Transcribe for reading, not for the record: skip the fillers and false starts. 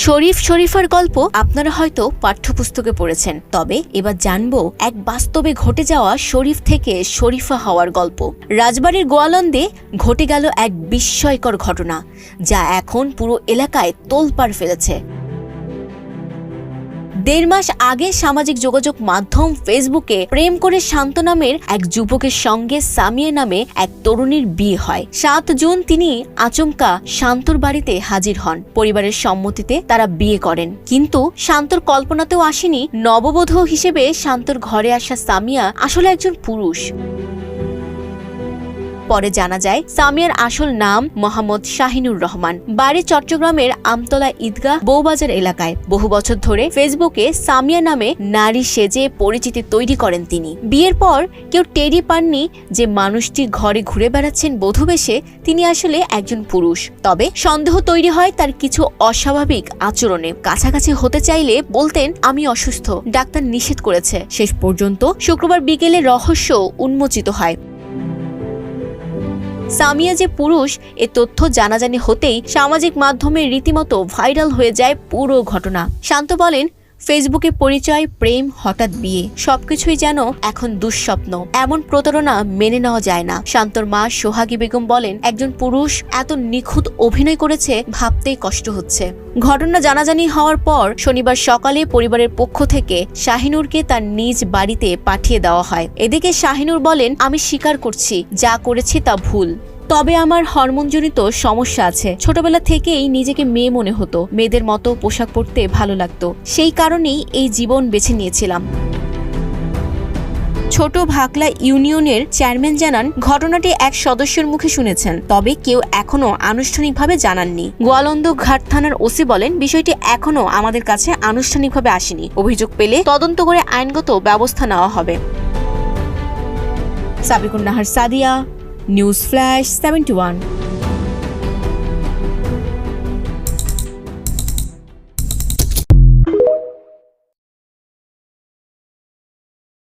শরীফ শরীফার গল্প আপনারা হয়তো পাঠ্যপুস্তকে পড়েছেন, তবে এবার জানবো এক বাস্তবে ঘটে যাওয়া শরীফ থেকে শরীফা হওয়ার গল্প। রাজবাড়ির গোয়ালন্দে ঘটে গেল এক বিস্ময়কর ঘটনা, যা এখন পুরো এলাকায় তোলপাড় ফেলেছে। 1.5 মাস আগে সামাজিক যোগাযোগ মাধ্যম ফেসবুকে প্রেম করে শান্ত নামের এক যুবকের সঙ্গে সামিয়া নামে এক তরুণীর বিয়ে হয়। 7 জুন তিনি আচমকা শান্তর বাড়িতে হাজির হন। পরিবারের সম্মতিতে তারা বিয়ে করেন, কিন্তু শান্তর কল্পনাতেও আসেনি নববধূ হিসেবে শান্তর ঘরে আসা সামিয়া আসলে একজন পুরুষ। পরে জানা যায় সামিয়ার আসল নাম মোহাম্মদ শাহিনুর রহমান, বাড়ি চট্টগ্রামের আমতলা ঈদগাহ বউবাজার এলাকায়। বহু বছর ধরে ফেসবুকে সামিয়া নামে নারী সেজে পরিচিতি তৈরি করেন তিনি। বিয়ের পর কেউ টেরি পাননি যে মানুষটি ঘরে ঘুরে বেড়াচ্ছেন বধূবেশে তিনি আসলে একজন পুরুষ। তবে সন্দেহ তৈরি হয় তার কিছু অস্বাভাবিক আচরণে। কাছাকাছি হতে চাইলে বলতেন আমি অসুস্থ, ডাক্তার নিষেধ করেছে। শেষ পর্যন্ত শুক্রবার বিকেলে রহস্য উন্মোচিত হয়। সামিয়া যে পুরুষ এ তথ্য জানাজানি হতেই সামাজিক মাধ্যমে রীতিমতো ভাইরাল হয়ে যায় পুরো ঘটনা। শান্ত বলেন, ফেসবুকে পরিচয়, প্রেম, হঠাৎ বিয়ে, সবকিছুই যেন এখন দুঃস্বপ্ন। এমন প্রতারণা মেনে নেওয়া যায় না। শান্তর মা সোহাগী বেগম বলেন, একজন পুরুষ এত নিখুঁত অভিনয় করেছে ভাবতেই কষ্ট হচ্ছে। ঘটনা জানাজানি হওয়ার পর শনিবার সকালে পরিবারের পক্ষ থেকে শাহিনুরকে তার নিজ বাড়িতে পাঠিয়ে দেওয়া হয়। এদিকে শাহিনুর বলেন, আমি স্বীকার করছি যা করেছি তা ভুল, তবে আমার হরমোনজনিত সমস্যা আছে। ছোটবেলা থেকেই নিজেকে মেয়ে মনে হতো, মেয়েদের মতো পোশাক পরতে ভালো লাগতো, সেই কারণেই এই জীবন বেছে নিয়েছিলাম। ছোট ভাকলা ইউনিয়নের চেয়ারম্যান জানান, ঘটনাটি এক সদস্যের মুখে শুনেছেন, তবে কেউ এখনো আনুষ্ঠানিকভাবে জানাননি। গোয়ালন্দ ঘাট থানার ওসি বলেন, বিষয়টি এখনো আমাদের কাছে আনুষ্ঠানিকভাবে আসেনি। অভিযোগ পেলে তদন্ত করে আইনগত ব্যবস্থা নেওয়া হবে। Sabikun Nahar, Sadia, news flash 71।